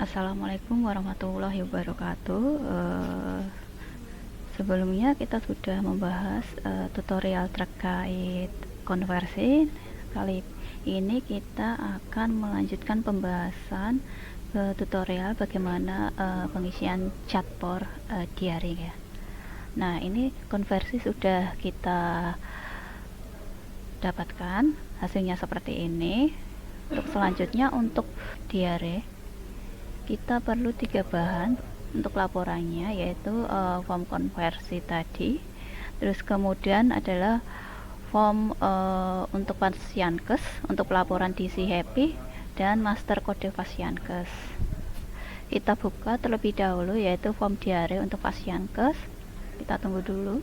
Assalamualaikum warahmatullahi wabarakatuh. Sebelumnya kita sudah membahas tutorial terkait konversi. Kali ini kita akan melanjutkan pembahasan tutorial bagaimana pengisian chatbot diare ya. Nah, ini konversi sudah kita dapatkan, hasilnya seperti ini. Untuk selanjutnya, untuk diare kita perlu 3 bahan untuk laporannya, yaitu form konversi tadi, terus kemudian adalah form untuk Pasienkes untuk pelaporan DC Happy, dan master kode Pasienkes. Kita buka terlebih dahulu yaitu form diare untuk Pasienkes. Kita tunggu dulu.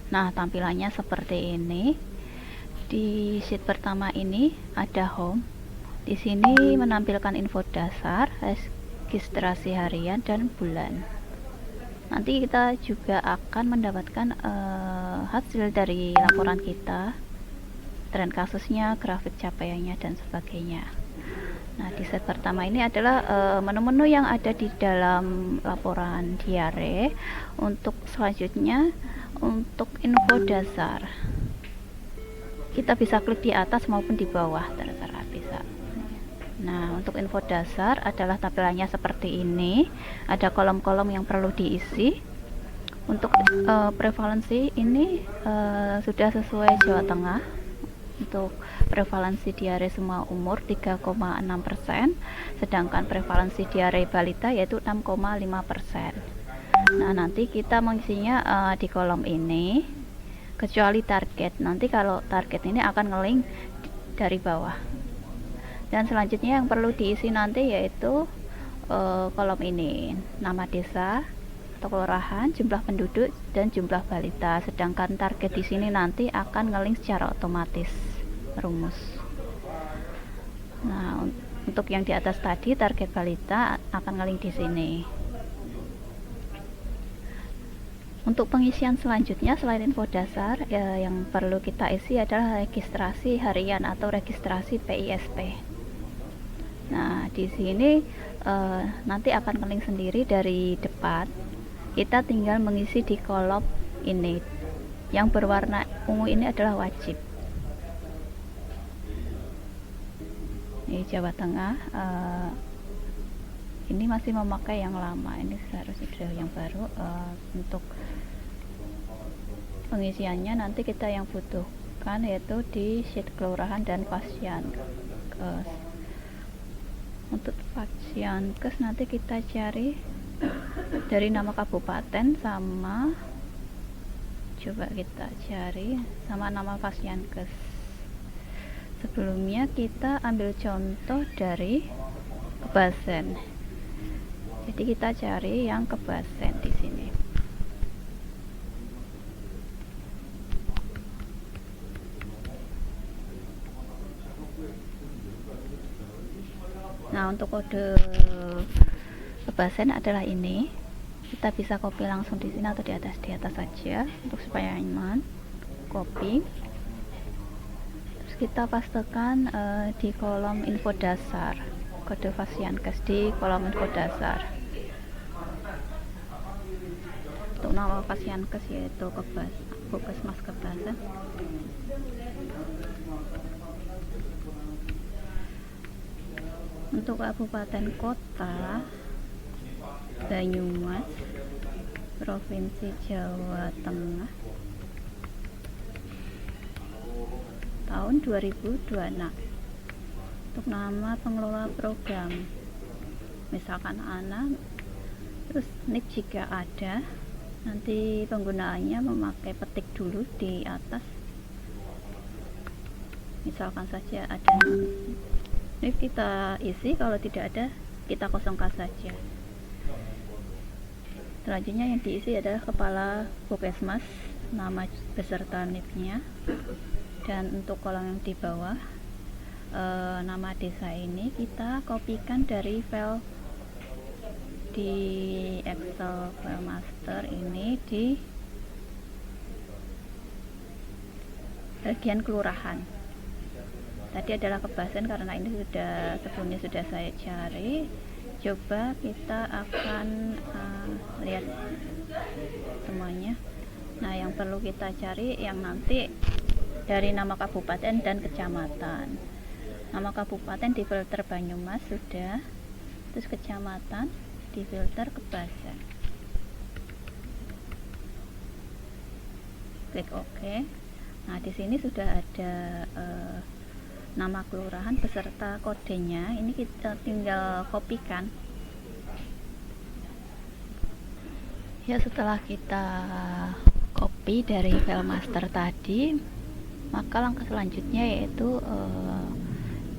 Nah, tampilannya seperti ini. Di sheet pertama ini ada home. Di sini menampilkan info dasar, registrasi harian dan bulan. Nanti kita juga akan mendapatkan hasil dari laporan kita, tren kasusnya, grafik capaiannya, dan sebagainya. Nah, di set pertama ini adalah menu-menu yang ada di dalam laporan diare. Untuk selanjutnya, untuk info dasar, kita bisa klik di atas maupun di bawah, terserah bisa. Nah, untuk info dasar adalah tampilannya seperti ini. Ada kolom-kolom yang perlu diisi. Untuk prevalensi ini sudah sesuai Jawa Tengah. Untuk prevalensi diare semua umur 3,6%, sedangkan prevalensi diare balita yaitu 6,5%. Nah, nanti kita mengisinya di kolom ini, kecuali target. Nanti kalau target ini akan ngelink dari bawah. Dan selanjutnya yang perlu diisi nanti yaitu kolom ini, nama desa atau kelurahan, jumlah penduduk, dan jumlah balita. Sedangkan target di sini nanti akan ngelink secara otomatis, rumus. Nah, untuk yang di atas tadi target balita akan ngelink di sini. Untuk pengisian selanjutnya selain info dasar, yang perlu kita isi adalah registrasi harian atau registrasi PISP. Nah, di sini nanti akan ngelink sendiri dari depan. Kita tinggal mengisi di kolom ini. Yang berwarna ungu ini adalah wajib. Ini Jawa Tengah. Ini masih memakai yang lama. Ini seharusnya sudah yang baru. Untuk pengisiannya nanti kita yang butuhkan yaitu di sheet kelurahan dan Pasienkes. Untuk Pasienkes nanti kita cari dari nama kabupaten sama, coba kita cari sama nama Pasienkes. Sebelumnya kita ambil contoh dari Kebasen. Jadi kita cari yang Kebasen di sini. Nah, untuk kode Kebasen adalah ini. Kita bisa copy langsung di sini atau di atas saja untuk supaya aman. Copy. Terus kita pastekan di kolom info dasar, kode Pasienkes di kolom info dasar. Untuk nama Pasienkes yaitu Puskesmas Kebasen. Untuk kabupaten kota Banyumas, Provinsi Jawa Tengah, tahun 2026. Untuk nama pengelola program, misalkan Ana, terus NIK jika ada, nanti penggunaannya memakai petik dulu di atas, misalkan saja ada. Ini kita isi, kalau tidak ada kita kosongkan saja. Selanjutnya yang diisi adalah kepala Puskesmas, nama beserta NIP-nya, dan untuk kolom yang di bawah nama desa ini kita kopikan dari file di Excel file master ini di bagian kelurahan. tadi adalah Kebasen karena ini sudah sebelumnya sudah saya cari. Coba kita akan lihat semuanya. Nah, yang perlu kita cari yang nanti dari nama kabupaten dan kecamatan. Nama kabupaten difilter Banyumas sudah, terus kecamatan difilter Kebasen. Klik OK. Nah, di sini sudah ada nama kelurahan beserta kodenya. Ini kita tinggal kopikan. Ya, setelah kita copy dari file master tadi, maka langkah selanjutnya yaitu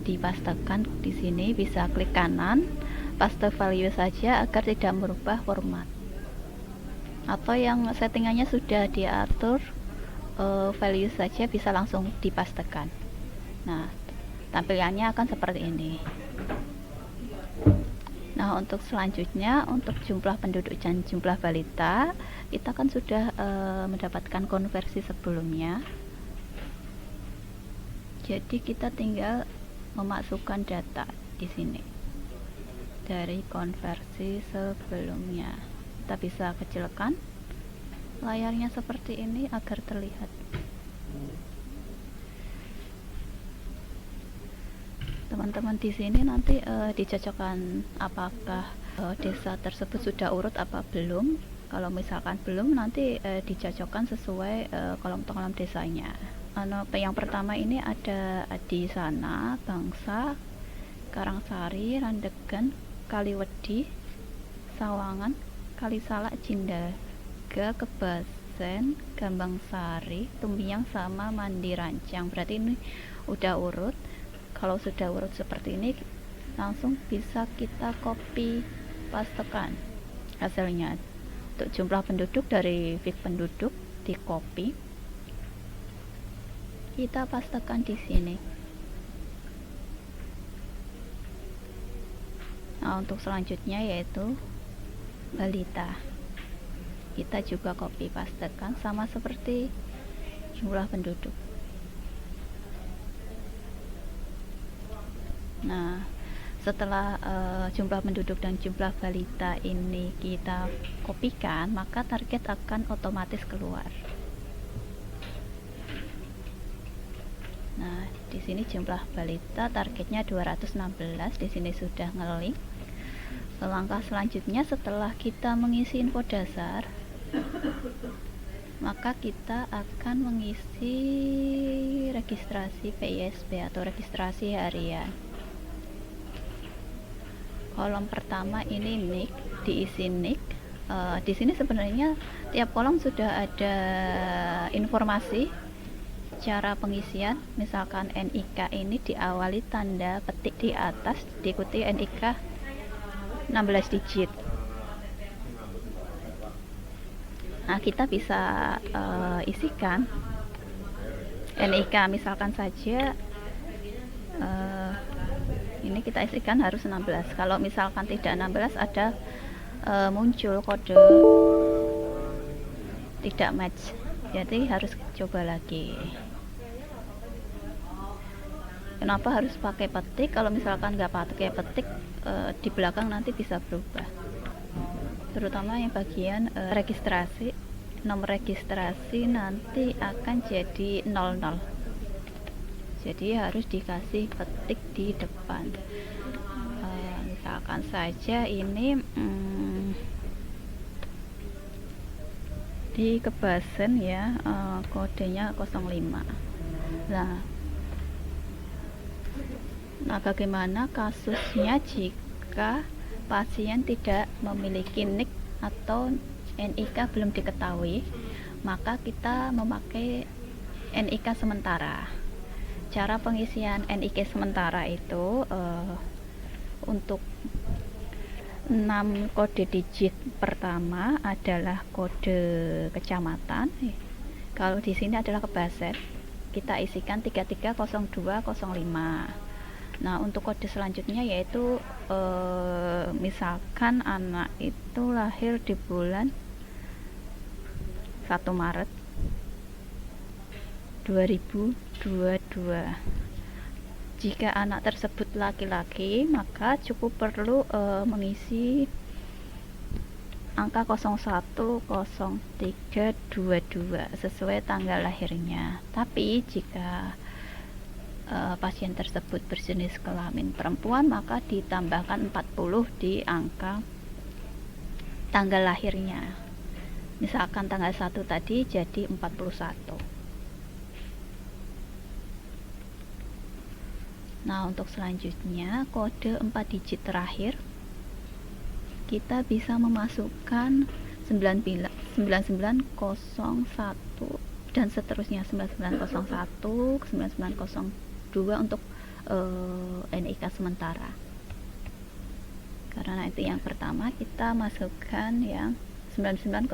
dipastekan di sini. Bisa klik kanan, paste value saja agar tidak merubah format. Atau yang settingannya sudah diatur value saja bisa langsung dipastekan. Nah, tampilannya akan seperti ini. Nah, untuk selanjutnya, untuk jumlah penduduk dan jumlah balita, kita kan sudah mendapatkan konversi sebelumnya. Jadi kita tinggal memasukkan data di sini dari konversi sebelumnya. Kita bisa kecilkan layarnya seperti ini agar terlihat. Teman-teman di sini nanti dicocokkan apakah desa tersebut sudah urut apa belum. Kalau misalkan belum, nanti dicocokkan sesuai kolom-kolom desanya. Yang pertama ini ada di sana Bangsa, Karangsari, Randegan, Kaliwedi, Sawangan, Kalisalak, Cindaga, Kebasen, Gambangsari, Tumbiang sama Mandi Rancang. Berarti ini udah urut. Kalau sudah urut seperti ini, langsung bisa kita copy pastekan hasilnya. Untuk jumlah penduduk dari fik penduduk di copy, kita pastekan di sini. Nah, untuk selanjutnya yaitu balita, kita juga copy pastekan sama seperti jumlah penduduk. Nah, setelah jumlah penduduk dan jumlah balita ini kita kopikan, maka target akan otomatis keluar. Nah, di sini jumlah balita targetnya 216, di sini sudah ngelink. Langkah selanjutnya setelah kita mengisi info dasar, maka kita akan mengisi registrasi PISP atau registrasi harian. Kolom pertama ini NIK, diisi NIK. Di sini sebenarnya tiap kolom sudah ada informasi cara pengisian. Misalkan NIK ini diawali tanda petik di atas, diikuti NIK 16 digit. Nah, kita bisa isikan NIK misalkan saja ini kita isikan harus 16. Kalau misalkan tidak 16, ada muncul kode tidak match, jadi harus coba lagi. Kenapa harus pakai petik? Kalau misalkan nggak pakai petik, di belakang nanti bisa berubah, terutama yang bagian registrasi. Nomor registrasi nanti akan jadi 00, jadi harus dikasih petik di depan. Misalkan saja ini di Kebasen ya, kodenya 05. Nah, bagaimana kasusnya jika pasien tidak memiliki NIK atau NIK belum diketahui? Maka kita memakai NIK sementara. Cara pengisian NIK sementara itu untuk 6 kode digit pertama adalah kode kecamatan. Kalau di sini adalah Kebasen, kita isikan 330205. Nah, untuk kode selanjutnya yaitu misalkan anak itu lahir di bulan 1 Maret 2022. Jika anak tersebut laki-laki, maka cukup perlu mengisi angka 010322 sesuai tanggal lahirnya. Tapi jika pasien tersebut berjenis kelamin perempuan, maka ditambahkan 40 di angka tanggal lahirnya. Misalkan tanggal 1 tadi jadi 41. Nah, untuk selanjutnya kode 4 digit terakhir kita bisa memasukkan 9901 dan seterusnya, 9901 ke 9902 untuk NIK sementara. Karena itu yang pertama kita masukkan yang 9901.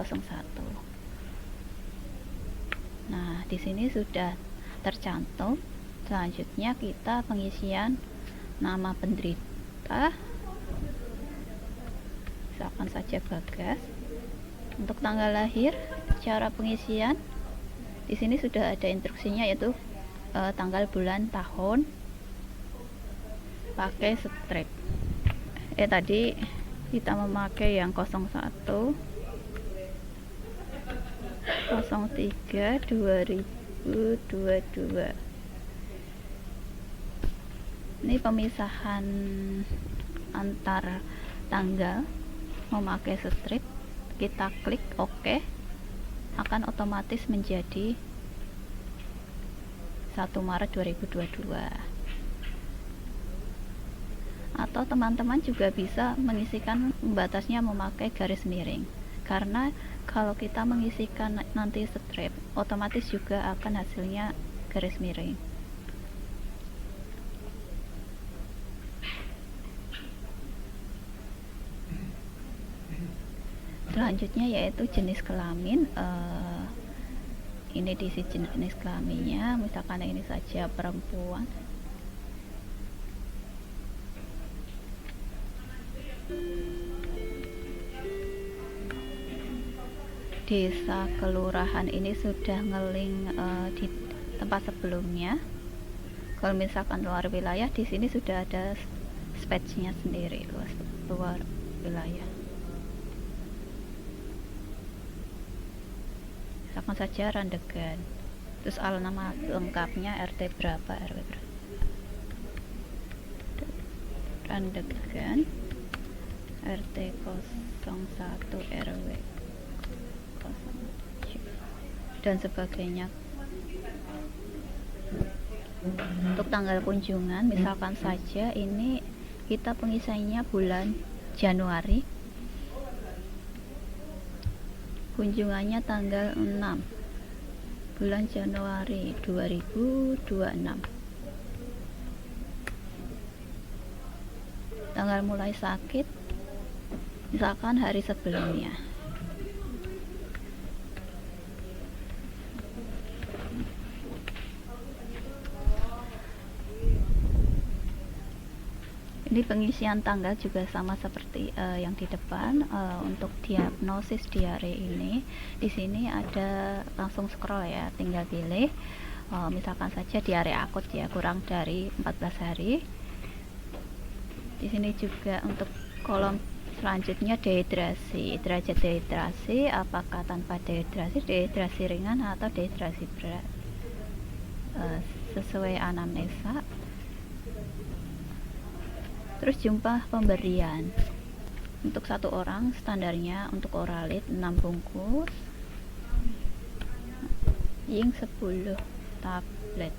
Nah, di sini sudah tercantum. Selanjutnya kita pengisian nama penderita, misalkan saja Bagas. Untuk tanggal lahir, cara pengisian di sini sudah ada instruksinya, yaitu tanggal, bulan, tahun, pakai strip. Tadi kita memakai yang 01 03 2022. Ini pemisahan antar tanggal memakai strip. Kita klik OK, akan otomatis menjadi 1 Maret 2022. Atau teman-teman juga bisa mengisikan batasnya memakai garis miring, karena kalau kita mengisikan nanti strip, otomatis juga akan hasilnya garis miring. Selanjutnya yaitu jenis kelamin. Ini diisi jenis kelaminnya, misalkan ini saja perempuan. Desa, kelurahan ini sudah ngeling di tempat sebelumnya. Kalau misalkan luar wilayah, di sini sudah ada spetsnya sendiri, luar wilayah. Misalkan saja Randegan, terus nama lengkapnya RT berapa, RW berapa. Randegan RT 01 RW 0 dan sebagainya. Untuk tanggal kunjungan, misalkan saja ini kita pengisiannya bulan Januari, kunjungannya tanggal 6 bulan Januari 2026. Tanggal mulai sakit, misalkan hari sebelumnya. Ini pengisian tanggal juga sama seperti yang di depan. Untuk diagnosis diare ini, di sini ada, langsung scroll ya, tinggal pilih. Misalkan saja diare akut ya, kurang dari 14 hari. Di sini juga untuk kolom selanjutnya dehidrasi, derajat dehidrasi, apakah tanpa dehidrasi, dehidrasi ringan atau dehidrasi berat, sesuai anamnesa. Terus jumlah pemberian untuk satu orang, standarnya untuk Oralit 6 bungkus, Ying 10 tablet.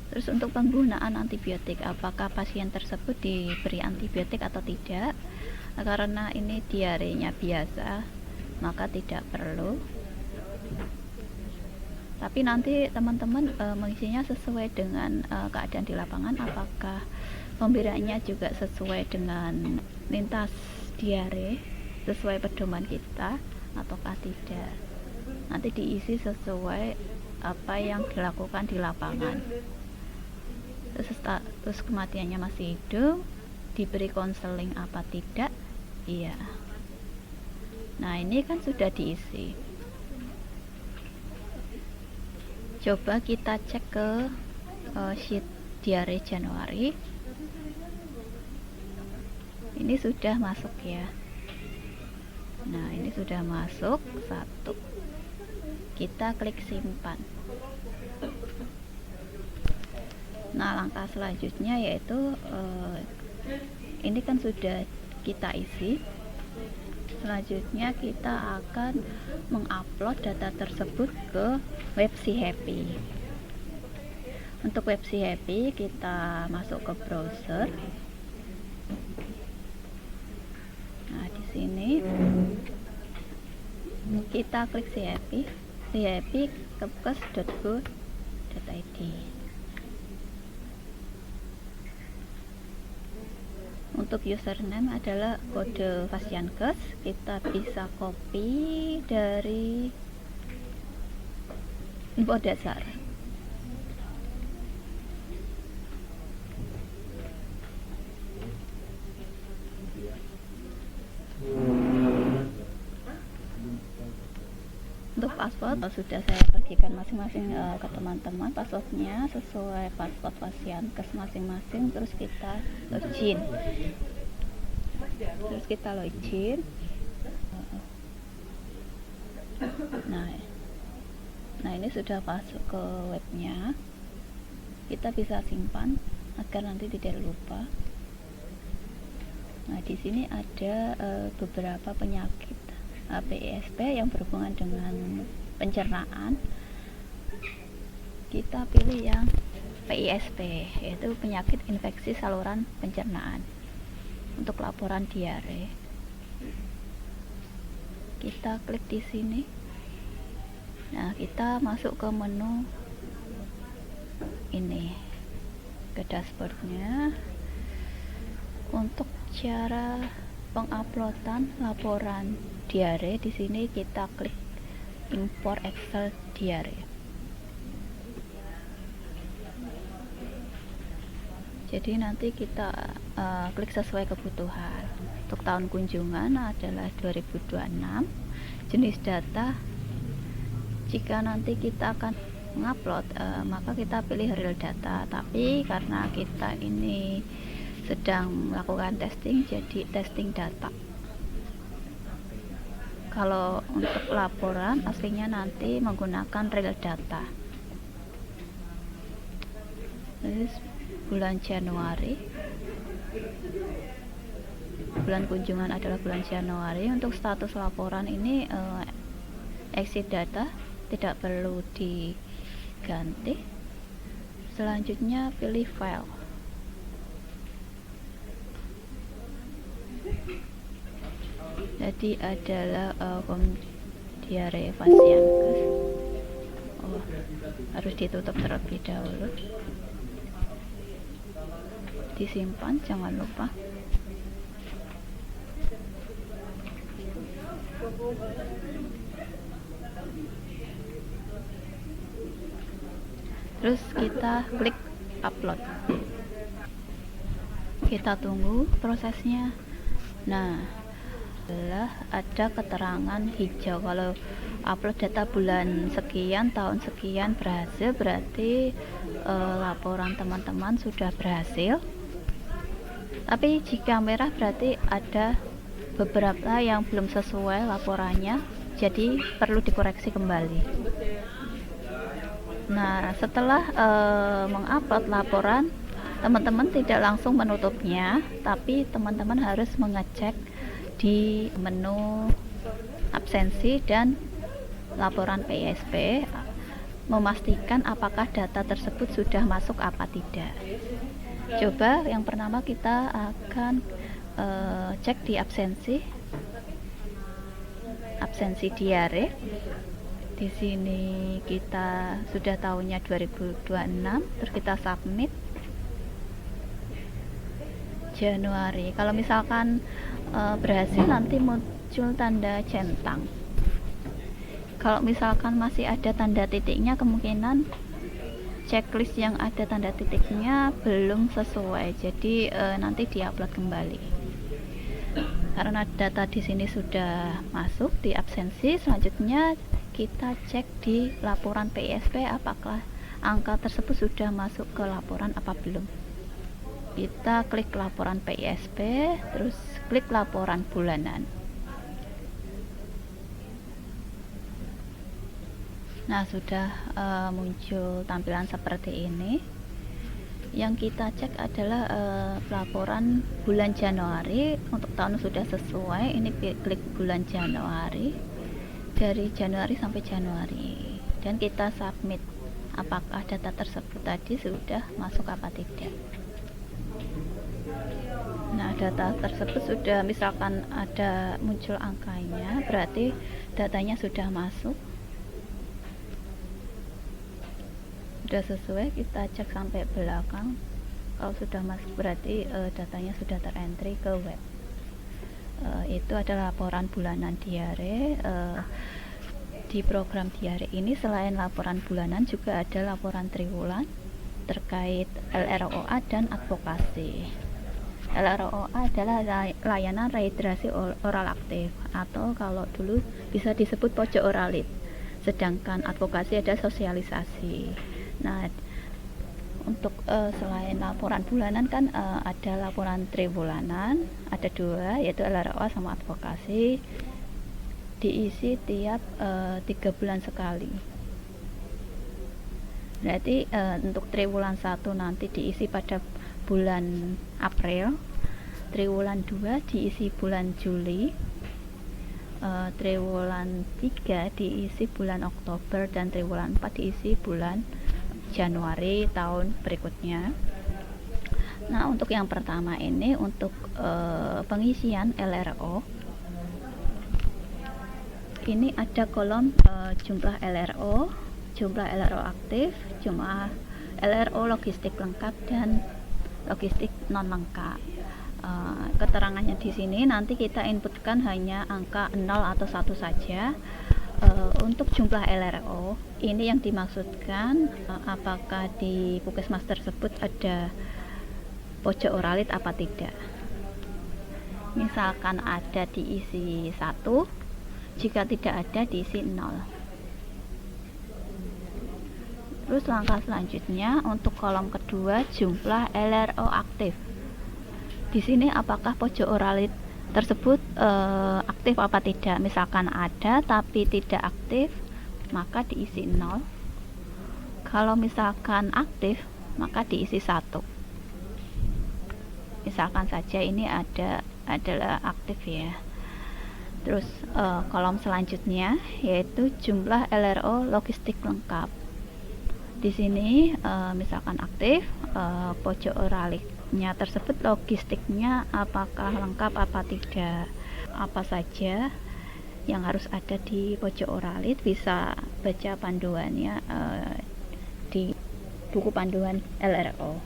Terus untuk penggunaan antibiotik, apakah pasien tersebut diberi antibiotik atau tidak. Karena ini diarenya biasa, maka tidak perlu. Tapi nanti teman-teman mengisinya sesuai dengan keadaan di lapangan, apakah pemberiannya juga sesuai dengan lintas diare, sesuai pedoman kita ataukah tidak. Nanti diisi sesuai apa yang dilakukan di lapangan. Terus status kematiannya masih hidup, diberi konseling apa tidak, iya. Nah, ini kan sudah diisi. Coba kita cek ke sheet diare Januari. Ini sudah masuk ya. Nah, ini sudah masuk satu. Kita klik simpan. Nah, langkah selanjutnya yaitu ini kan sudah kita isi. Selanjutnya kita akan mengupload data tersebut ke web Happy. Untuk web Happy kita masuk ke browser. Nah, di sini kita klik Happy kepkes.go.id. Untuk username adalah kode Fasiankes. Kita bisa copy dari info dasar. Untuk password sudah saya bagikan masing-masing ke teman-teman. Passwordnya sesuai password Fasiankes masing-masing. Terus kita login. Nah, ini sudah masuk ke webnya. Kita bisa simpan agar nanti tidak lupa. Nah, di sini ada beberapa penyakit PISP yang berhubungan dengan pencernaan. Kita pilih yang PISP, yaitu penyakit infeksi saluran pencernaan. Untuk laporan diare, kita klik di sini. Nah, kita masuk ke menu ini, ke dashboardnya. Untuk cara penguploadan laporan diare, di sini kita klik import Excel diare. Jadi nanti kita klik sesuai kebutuhan. Untuk tahun kunjungan adalah 2026. Jenis data, jika nanti kita akan mengupload, maka kita pilih real data. Tapi karena kita ini sedang melakukan testing, jadi testing data. Kalau untuk laporan aslinya nanti menggunakan real data. Terus bulan Januari, bulan kunjungan adalah bulan Januari. Untuk status laporan ini exit data, tidak perlu diganti. Selanjutnya pilih file. Jadi adalah diare Fasiankes. Harus ditutup terlebih dahulu. Disimpan, jangan lupa. Terus kita klik upload. Kita tunggu prosesnya. Nah, ada keterangan hijau kalau upload data bulan sekian, tahun sekian berhasil, berarti laporan teman-teman sudah berhasil. Tapi jika merah berarti ada beberapa yang belum sesuai laporannya, jadi perlu dikoreksi kembali. Nah, setelah mengupload laporan, teman-teman tidak langsung menutupnya, tapi teman-teman harus mengecek di menu absensi dan laporan PISP, memastikan apakah data tersebut sudah masuk apa tidak. Coba yang pertama kita akan cek di absensi diare. Di sini kita sudah tahunnya 2026, terus kita submit. Januari, kalau misalkan berhasil nanti muncul tanda centang. Kalau misalkan masih ada tanda titiknya, kemungkinan checklist yang ada tanda titiknya belum sesuai, jadi nanti diupload kembali. Karena data di sini sudah masuk di absensi, selanjutnya kita cek di laporan PISP apakah angka tersebut sudah masuk ke laporan apa belum. Kita klik laporan PISP, terus klik laporan bulanan. Nah, sudah muncul tampilan seperti ini. Yang kita cek adalah laporan bulan Januari. Untuk tahun sudah sesuai, ini klik bulan Januari, dari Januari sampai Januari, dan kita submit apakah data tersebut tadi sudah masuk apa tidak. Nah, data tersebut sudah, misalkan ada muncul angkanya, berarti datanya sudah masuk, sudah sesuai. Kita cek sampai belakang, kalau sudah masuk berarti datanya sudah terentry ke web. Itu adalah laporan bulanan diare. Di program diare ini selain laporan bulanan juga ada laporan triwulan terkait LROA dan advokasi. LROA adalah layanan rehidrasi oral aktif, atau kalau dulu bisa disebut pojok oralit, sedangkan advokasi ada sosialisasi. Nah, untuk selain laporan bulanan kan ada laporan triwulanan, ada dua, yaitu LROA sama advokasi, diisi tiap 3 bulan sekali. Berarti untuk triwulan 1 nanti diisi pada bulan April, triwulan 2 diisi bulan Juli, triwulan 3 diisi bulan Oktober, dan triwulan 4 diisi bulan Januari tahun berikutnya. Nah, untuk yang pertama ini untuk pengisian LRO, ini ada kolom jumlah LRO, jumlah LRO aktif, jumlah LRO logistik lengkap dan logistik non lengkap. Keterangannya di sini nanti kita inputkan hanya angka 0 atau 1 saja. Untuk jumlah LRO ini yang dimaksudkan apakah di Puskesmas tersebut ada pojok oralit apa tidak. Misalkan ada diisi 1, jika tidak ada diisi 0. Terus langkah selanjutnya untuk kolom kedua, jumlah LRO aktif. Di sini apakah pojok oralit tersebut aktif apa tidak. Misalkan ada tapi tidak aktif, maka diisi 0. Kalau misalkan aktif, maka diisi 1. Misalkan saja ini adalah aktif ya. Terus kolom selanjutnya yaitu jumlah LRO logistik lengkap. Di sini misalkan aktif, pojok oralitnya tersebut logistiknya apakah lengkap apa tidak, apa saja yang harus ada di pojok oralit. Bisa baca panduannya di buku panduan LRO.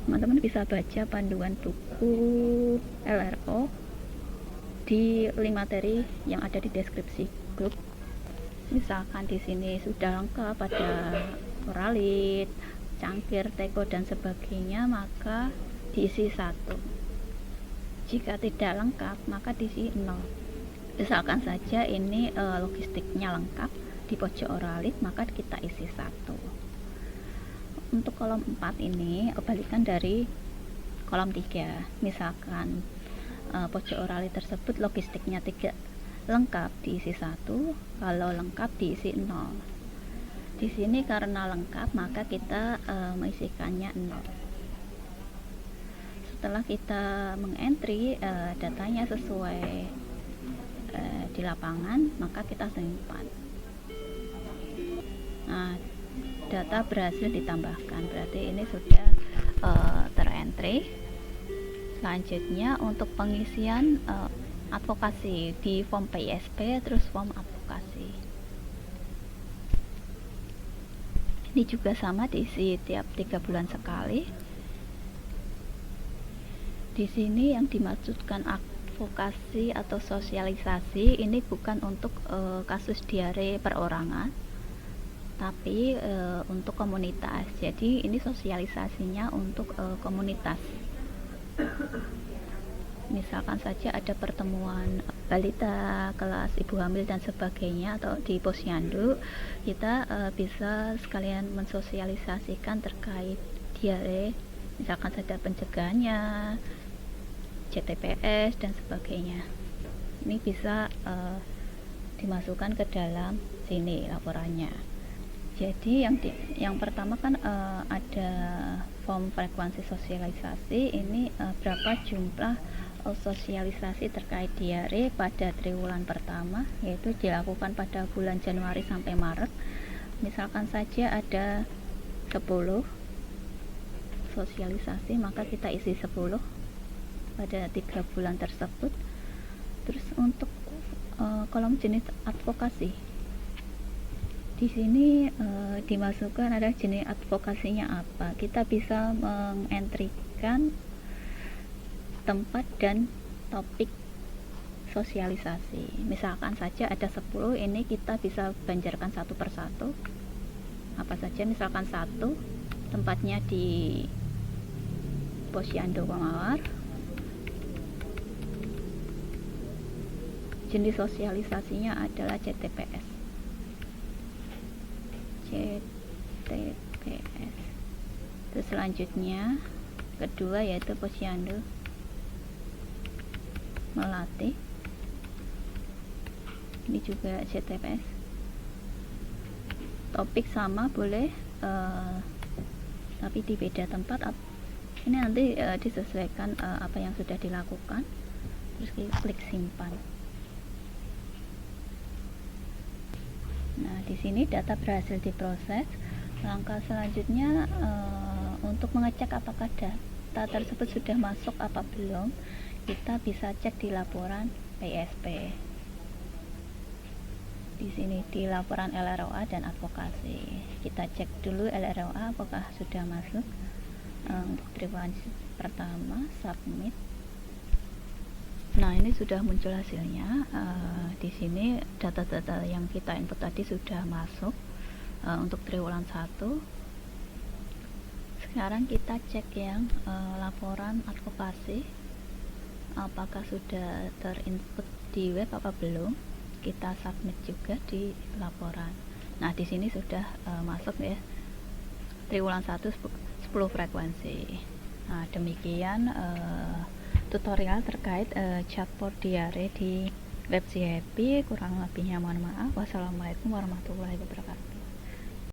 Teman-teman bisa baca panduan buku LRO di link materi yang ada di deskripsi grup. Misalkan di sini sudah lengkap, ada oralit, cangkir, teko dan sebagainya, maka diisi 1. Jika tidak lengkap, maka diisi 0. Misalkan saja ini logistiknya lengkap di pojok oralit, maka kita isi 1. Untuk kolom 4 ini kebalikan dari kolom 3. Misalkan pojok oralit tersebut logistiknya 3 lengkap, diisi 1, kalau lengkap diisi 0. Di sini karena lengkap maka kita mengisikannya 0. Setelah kita mengentry datanya sesuai di lapangan, maka kita simpan. Nah, data berhasil ditambahkan, berarti ini sudah terentry. Selanjutnya untuk pengisian advokasi di form PISP, terus form advokasi. Ini juga sama, diisi tiap 3 bulan sekali. Di sini yang dimaksudkan advokasi atau sosialisasi ini bukan untuk kasus diare perorangan, tapi untuk komunitas. Jadi ini sosialisasinya untuk komunitas. misalkan saja ada pertemuan balita, kelas ibu hamil dan sebagainya, atau di posyandu, kita bisa sekalian mensosialisasikan terkait diare, misalkan saja pencegahannya, CTPS dan sebagainya. Ini bisa dimasukkan ke dalam sini laporannya. Jadi yang pertama kan ada form frekuensi sosialisasi. Ini berapa jumlah sosialisasi terkait diare pada triwulan pertama, yaitu dilakukan pada bulan Januari sampai Maret. Misalkan saja ada 10 sosialisasi, maka kita isi 10 pada 3 bulan tersebut. Terus untuk kolom jenis advokasi, di sini dimasukkan ada jenis advokasinya apa. Kita bisa mengentrikan tempat dan topik sosialisasi. Misalkan saja ada 10, ini kita bisa banjarkan satu persatu. Apa saja, misalkan 1 tempatnya di Posyandu Komawar, jenis sosialisasinya adalah CTPS. Terus selanjutnya kedua yaitu Posyandu Melati, ini juga CTPS. Topik sama boleh, tapi di beda tempat. Ini nanti disesuaikan apa yang sudah dilakukan. Terus klik simpan. Nah, di sini data berhasil diproses. Langkah selanjutnya untuk mengecek apakah data tersebut sudah masuk apa belum, kita bisa cek di laporan PSP. Di sini di laporan LROA dan advokasi, kita cek dulu LROA apakah sudah masuk. Untuk triwulan pertama submit. Nah, ini sudah muncul hasilnya. Di sini data-data yang kita input tadi sudah masuk untuk triwulan 1. Sekarang kita cek yang laporan advokasi, apakah sudah terinput di web apa belum. Kita submit juga di laporan. Nah, di sini sudah masuk ya, triwulan 1 10 frekuensi. Nah, demikian tutorial terkait chatbot diare di web Si Happy. Kurang lebihnya mohon maaf. Wassalamualaikum warahmatullahi wabarakatuh.